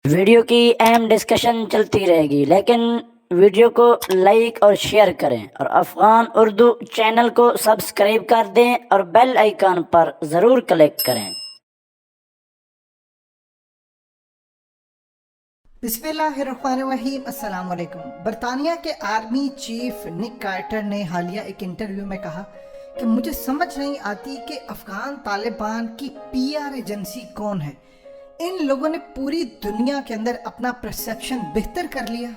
Video کی اہم discussion چلتی رہے گی، لیکن ویڈیو کو لائک اور شیئر کریں اور افغان اردو چینل کو سبسکرائب کر دیں اور بیل آئیکن پر ضرور کلک کریں۔ بسم اللہ الرحمن الرحیم۔ السلام علیکم۔ برطانیہ کے آرمی چیف نک کارٹر نے حالیہ ایک انٹرویو میں کہا کہ مجھے سمجھ نہیں آتی کہ افغان طالبان کی پی آر ایجنسی کون ہے۔ ان لوگوں نے پوری دنیا کے اندر اپنا پرسیپشن بہتر کر لیا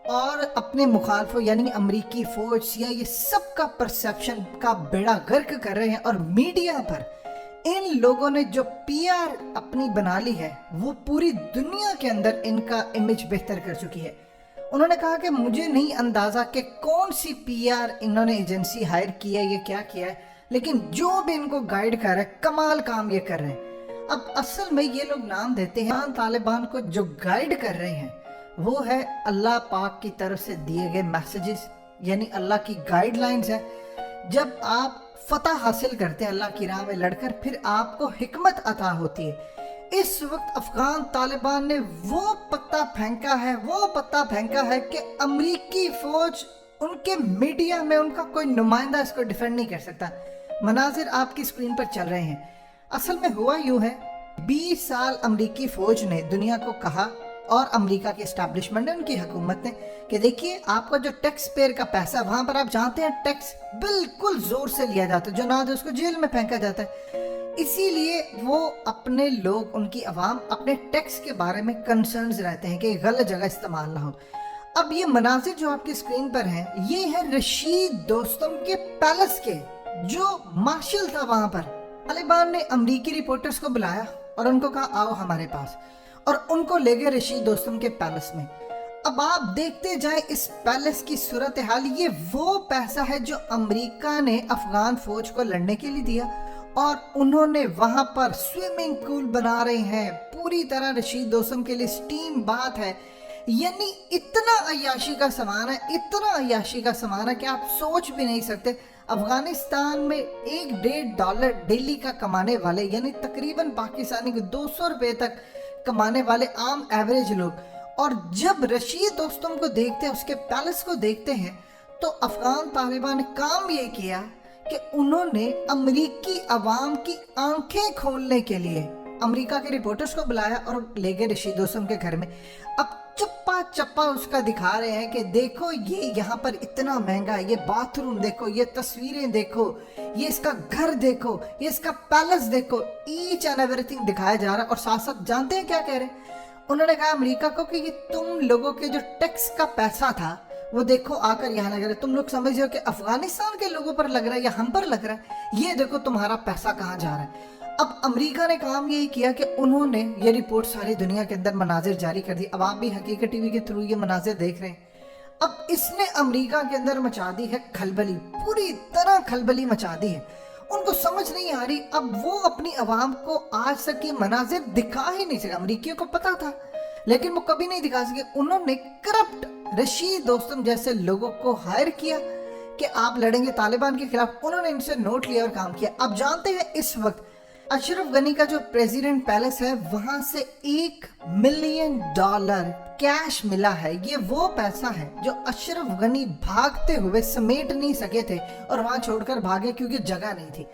اور اپنے مخالفوں یعنی امریکی فوج یہ سب کا پرسیپشن کا بیڑا غرق کر رہے ہیں، اور میڈیا پر ان لوگوں نے جو پی آر اپنی بنا لی ہے وہ پوری دنیا کے اندر ان کا امیج بہتر کر چکی ہے۔ انہوں نے کہا کہ مجھے نہیں اندازہ کہ کون سی پی آر انہوں نے ایجنسی ہائر کی ہے، یہ کیا کیا ہے، لیکن جو بھی ان کو گائیڈ کر رہا ہے کمال کام یہ کر رہے ہیں۔ اب اصل میں یہ لوگ نام دیتے ہیں طالبان کو، جو گائیڈ کر رہے ہیں وہ ہے اللہ پاک کی طرف سے دیے گئے میسیجز، یعنی اللہ کی گائیڈ لائنز ہے۔ جب آپ فتح حاصل کرتے ہیں اللہ کی راہ میں لڑ کر، پھر آپ کو حکمت عطا ہوتی ہے۔ اس وقت افغان طالبان نے وہ پتہ پھینکا ہے کہ امریکی فوج ان کے میڈیا میں ان کا کوئی نمائندہ اس کو ڈیفینڈ نہیں کر سکتا۔ مناظر آپ کی سکرین پر چل رہے ہیں۔ اصل میں ہوا یوں ہے، 20 سال امریکی فوج نے دنیا کو کہا، اور امریکہ کی اسٹیبلشمنٹ نے، ان کی حکومت نے، کہ دیکھیے آپ کا جو ٹیکس پیئر کا پیسہ وہاں پر آپ جانتے ہیں ٹیکس بالکل زور سے لیا جاتا ہے، جو نہ دے اس کو جیل میں پھینکا جاتا ہے۔ اسی لیے وہ اپنے لوگ، ان کی عوام اپنے ٹیکس کے بارے میں کنسرنز رہتے ہیں کہ غلط جگہ استعمال نہ ہو۔ اب یہ مناظر جو آپ کی سکرین پر ہیں یہ ہے رشید دوستم کے پیلس کے، جو مارشل تھا وہاں پر۔ طالبان نے امریکی رپورٹرز کو بلایا اور ان کو کہا آؤ ہمارے پاس، اور ان کو لے گئے رشید دوستم کے پیلس میں۔ اب آپ دیکھتے جائیں اس پیلس کی صورتحال، یہ وہ پیسہ ہے جو امریکہ نے افغان فوج کو لڑنے کے لیے دیا، اور انہوں نے وہاں پر سوئمنگ پول بنا رہے ہیں پوری طرح رشید دوستم کے لیے، سٹیم بات ہے، یعنی اتنا عیاشی کا سامان ہے کہ آپ سوچ بھی نہیں سکتے۔ افغانستان میں $1.5 ڈیلی کا کمانے والے، یعنی تقریباً پاکستانی کو 200 روپے تک کمانے والے عام ایوریج لوگ، اور جب رشید دوستم کو دیکھتے ہیں، اس کے پیلس کو دیکھتے ہیں، تو افغان طالبان نے کام یہ کیا کہ انہوں نے امریکی عوام کی آنکھیں کھولنے کے لیے امریکہ کے رپورٹرز کو بلایا اور لے گئے رشید دوستم کے گھر میں۔ اب چپا اس کا دکھا رہے ہیں کہ دیکھو یہ یہاں پر اتنا مہنگا ہے، یہ باتھ روم دیکھو، یہ تصویریں دیکھو، یہ اس کا گھر دیکھو، یہ اس کا پیلس دیکھو، ایچ اینڈ ایوری تھنگ دکھایا جا رہا ہے۔ اور ساتھ ساتھ جانتے ہیں کیا کہہ رہے ہیں؟ انہوں نے کہا امریکہ کو کہ یہ تم لوگوں کے جو ٹیکس کا پیسہ تھا وہ دیکھو آ کر یہاں لگ رہا ہے، تم لوگ سمجھ رہے ہو کہ افغانستان کے لوگوں پر لگ رہا ہے یا ہم پر لگ رہا ہے، یہ دیکھو تمہارا پیسہ کہاں جا رہا ہے۔ اب امریکہ نے کام یہی کیا کہ انہوں نے یہ رپورٹ ساری دنیا کے اندر مناظر جاری کر دی۔ اب آپ بھی حقیقت ٹی وی کے تھرو یہ مناظر دیکھ رہے ہیں۔ اب اس نے امریکہ کے اندر مچا دی ہے کھلبلی، پوری طرح کھلبلی مچا دی ہے۔ ان کو سمجھ نہیں آ رہی، اب وہ اپنی عوام کو آج تک یہ مناظر دکھا ہی نہیں سکے۔ امریکیوں کو پتا تھا لیکن وہ کبھی نہیں دکھا سکے۔ انہوں نے کرپٹ رشید دوستم جیسے لوگوں کو ہائر کیا کہ آپ لڑیں گے طالبان کے خلاف۔ انہوں نے ان سے نوٹ لیا اور کام کیا۔ اب جانتے ہیں اس وقت اشرف غنی کا جو پریزیڈنٹ پیلس ہے وہاں سے $1 ملین کیش ملا ہے۔ یہ وہ پیسہ ہے جو اشرف غنی بھاگتے ہوئے سمیٹ نہیں سکے تھے اور وہاں چھوڑ کر بھاگے کیونکہ جگہ نہیں تھی۔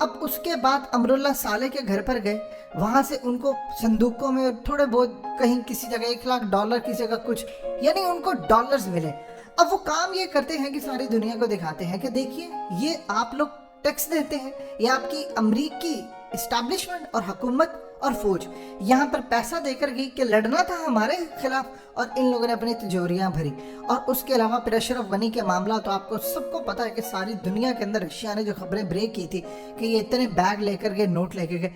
اب اس کے بعد امراللہ صالح کے گھر پر گئے، وہاں سے ان کو صندوقوں میں تھوڑے بہت کہیں کسی جگہ $1,00,000 کسی جگہ کچھ، یعنی ان کو ڈالرز ملے۔ اب وہ کام یہ کرتے ہیں کہ ساری دنیا کو دکھاتے ہیں کہ دیکھیے یہ آپ لوگ ٹیکس دیتے ہیں، یہ آپ کی امریکی اسٹیبلشمنٹ اور حکومت اور فوج یہاں پر پیسہ دے کر گئی کہ لڑنا تھا ہمارے خلاف، اور ان لوگوں نے اپنی تجوریاں بھری۔ اور اس کے علاوہ پھر اشرف غنی کے معاملہ تو آپ کو سب کو پتا ہے کہ ساری دنیا کے اندر رشیا نے جو خبریں بریک کی تھی کہ یہ اتنے بیگ لے کر گئے، نوٹ لے کے گئے۔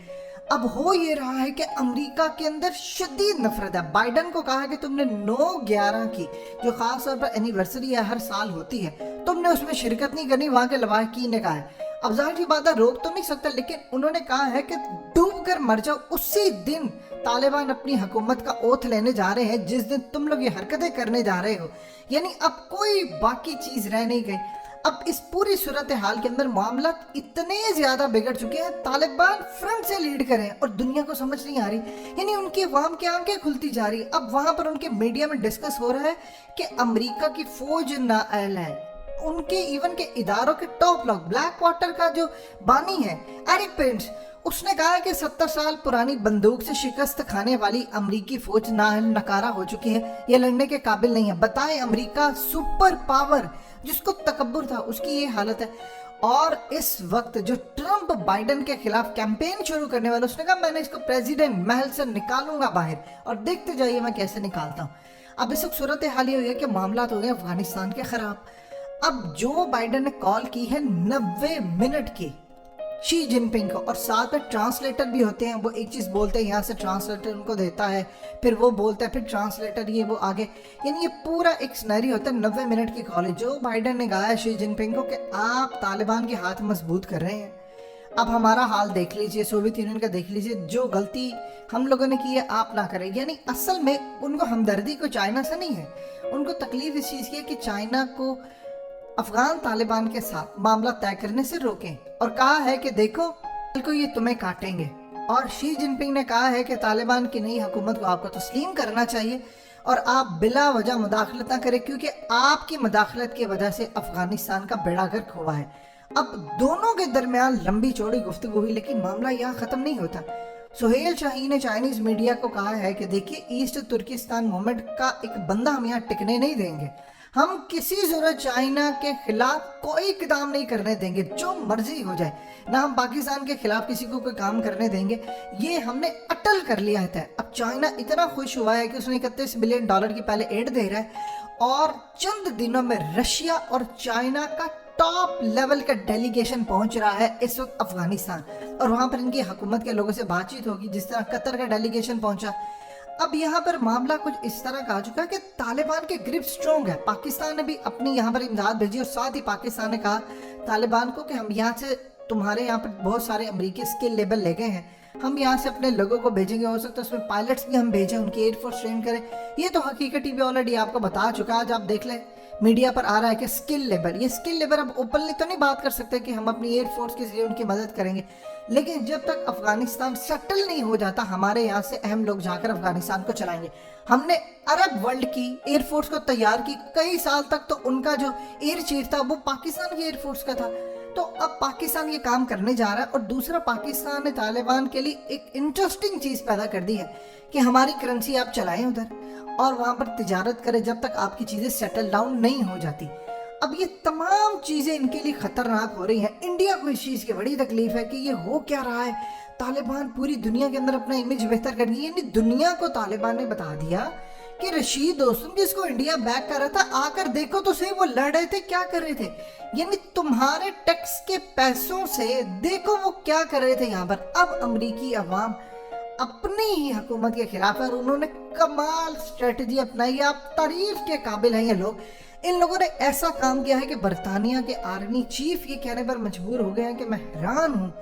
اب ہو یہ رہا ہے کہ امریکہ کے اندر شدید نفرت ہے۔ بائیڈن کو کہا کہ تم نے 9/11 کی جو خاص طور پر اینیورسری ہے ہر سال ہوتی ہے، تم نے اس میں شرکت نہیں کرنی، وہاں کے لواحقین نے کہا ہے۔ اب ظاہر کی بات ہے روک تو نہیں سکتا، لیکن انہوں نے کہا ہے کہ ڈوب کر مر جاؤ۔ اسی دن طالبان اپنی حکومت کا اوتھ لینے جا رہے ہیں جس دن تم لوگ یہ حرکتیں کرنے جا رہے ہو، یعنی اب کوئی باقی چیز رہ نہیں گئی۔ अब इस पूरी सूरत हाल के अंदर मामला इतने ज्यादा बिगड़ चुके हैं, तालिबान फ्रंट से लीड करें और दुनिया को समझ नहीं आ रही, यानी उनकी अवाम की आंखें खुलती जा रही। अब वहां पर उनके मीडिया में डिस्कस हो रहा है कि अमेरिका की फौज नाअहल है, उनके इवन के इदारों के टॉप लोग, ब्लैक वाटर का जो बानी है एरिक पेंस, उसने कहा है कि 70 साल पुरानी बंदूक से शिकस्त खाने वाली अमेरिकी फौज नकारा हो चुकी है, ये लड़ने के काबिल नहीं है। बताएं, अमेरिका सुपर पावर जिसको तकब्बुर था उसकी ये हालत है। और इस वक्त जो ट्रंप बाइडेन के खिलाफ कैंपेन शुरू करने वाला, उसने कहा मैंने इसको प्रेसिडेंट महल से निकालूंगा बाहर, और देखते जाइए मैं कैसे निकालता हूँ। अब इस वक्त सूरत हाल ये हुई है कि मामला हो गए अफगानिस्तान के खराब। अब जो बाइडेन ने कॉल की है 90 मिनट की शी जिनपिंग को, और साथ में ट्रांसलेटर भी होते हैं, वो एक चीज़ बोलते हैं यहाँ से ट्रांसलेटर उनको देता है, फिर वो बोलता है, फिर ट्रांसलेटर ये वो आगे, यानी ये पूरा एक सिनेरियो होता है। 90 मिनट की कॉल है। जो बाइडेन ने कहा है शी जिनपिंग को कि आप तालिबान के हाथ मजबूत कर रहे हैं, अब हमारा हाल देख लीजिए, सोवियत यूनियन का देख लीजिए, जो गलती हम लोगों ने की है आप ना करें। यानी असल में उनको हमदर्दी को चाइना से नहीं है, उनको तकलीफ इस चीज़ की है कि चाइना को अफगान तालिबान के साथ मामला तय करने से रोकें, और कहा है कि देखो कल को ये तुम्हें काटेंगे। और शी जिनपिंग ने कहा है कि तालिबान की नई हुकूमत को आपको तस्लीम करना चाहिए और आप बिला वजह मुदाखलत ना करें, क्योंकि आपकी मुदाखलत की वजह से अफगानिस्तान का बेड़ा गर्क हुआ है। अब दोनों के दरमियान लंबी चौड़ी गुफ्तगू हुई, लेकिन मामला यहाँ ख़त्म नहीं होता। सुहेल शाही ने चाइनीज़ मीडिया को कहा है कि देखिए, ईस्ट तुर्किस्तान मूवमेंट का एक बंदा हम यहाँ टिकने नहीं देंगे, हम किसी जरूरत चाइना के खिलाफ कोई इक़दाम नहीं करने देंगे, जो मर्जी हो जाए, ना हम पाकिस्तान के खिलाफ किसी को कोई काम करने देंगे, ये हमने अटल कर लिया है। अब चाइना इतना खुश हुआ है कि उसने $31 बिलियन की पहले एड दे रहा है, और चंद दिनों में रशिया और चाइना का टॉप लेवल का डेलीगेशन पहुंच रहा है इस वक्त अफगानिस्तान, और वहां पर इनकी हुकूमत के लोगों से बातचीत होगी, जिस तरह कतर का डेलीगेशन पहुंचा। अब यहाँ पर मामला कुछ इस तरह का आ चुका है कि तालिबान के ग्रिप स्ट्रॉन्ग है। पाकिस्तान ने भी अपनी यहाँ पर इमदाद भेजी, और साथ ही पाकिस्तान ने कहा तालिबान को कि हम यहाँ से, तुम्हारे यहाँ पर बहुत सारे अमेरिकी स्किल लेवल ले गए हैं, हम यहाँ से अपने लोगों को भेजेंगे, हो सकता है उसमें पायलट्स भी हम भेजें, उनकी एयरफोर्स ट्रेन करें। ये तो हकीकत भी ऑलरेडी आपको बता चुका है, आज आप देख लें मीडिया पर आ रहा है कि स्किल लेवल, ये स्किल लेवल अब ओपनली तो नहीं बात कर सकते कि हम अपनी एयरफोर्स के जरिए उनकी मदद करेंगे, लेकिन जब तक अफगानिस्तान सेटल नहीं हो जाता, हमारे यहाँ से अहम लोग जाकर अफगानिस्तान को चलाएंगे। हमने अरब वर्ल्ड की एयरफोर्स को तैयार की, कई साल तक तो उनका जो एयर चीफ था वो पाकिस्तान की एयरफोर्स का था, तो अब पाकिस्तान ये काम करने जा रहा है। और दूसरा, पाकिस्तान ने तालिबान के लिए एक इंटरेस्टिंग चीज़ पैदा कर दी है कि हमारी करेंसी आप चलाएं उधर और वहाँ पर तिजारत करें जब तक आपकी चीज़ें सेटल डाउन नहीं हो जाती। अब ये तमाम चीज़ें इनके लिए ख़तरनाक हो रही हैं। इंडिया को इस चीज़ की बड़ी तकलीफ है कि ये हो क्या रहा है, तालिबान पूरी दुनिया के अंदर अपना इमेज बेहतर कर रही है, यानी दुनिया को तालिबान ने बता दिया कि रशीद दोस्तम जिसको इंडिया बैक कर रहा था, आकर देखो तो सही वो लड़ रहे थे, क्या कर रहे थे, यानी तुम्हारे टैक्स के पैसों से देखो वो क्या कर रहे थे यहाँ पर। अब अमरीकी अवाम अपनी ही हुकूमत के खिलाफ है और उन्होंने कमाल स्ट्रेटजी अपनाई है। आप तारीफ के काबिल हैं ये लोग। इन लोगों ने ऐसा काम किया है कि बरतानिया के आर्मी चीफ ये कहने पर मजबूर हो गए हैं कि मैं हैरान हूँ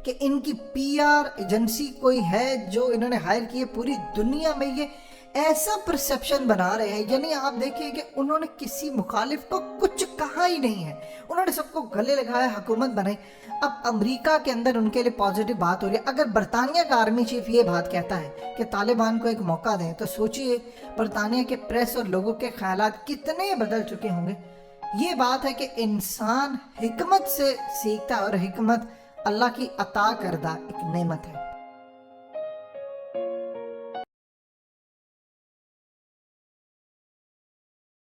कि इनकी पीआर एजेंसी कोई है जो इन्होंने हायर की है, पूरी दुनिया में ये ऐसा परसेप्शन बना रहे हैं, यानी आप देखिए कि उन्होंने किसी मुखालिफ को कुछ कहा ही नहीं है, उन्होंने सबको गले लगाया, हुकूमत बनाई। अब अमेरिका के अंदर उनके लिए पॉजिटिव बात हो रही है। अगर बरतानिया का आर्मी चीफ ये बात कहता है कि तालिबान को एक मौका दें, तो सोचिए बरतानिया के प्रेस और लोगों के ख्यालात कितने बदल चुके होंगे। ये बात है कि इंसान हिकमत से सीखता है और हिकमत अल्लाह की अता करदा एक नेमत है।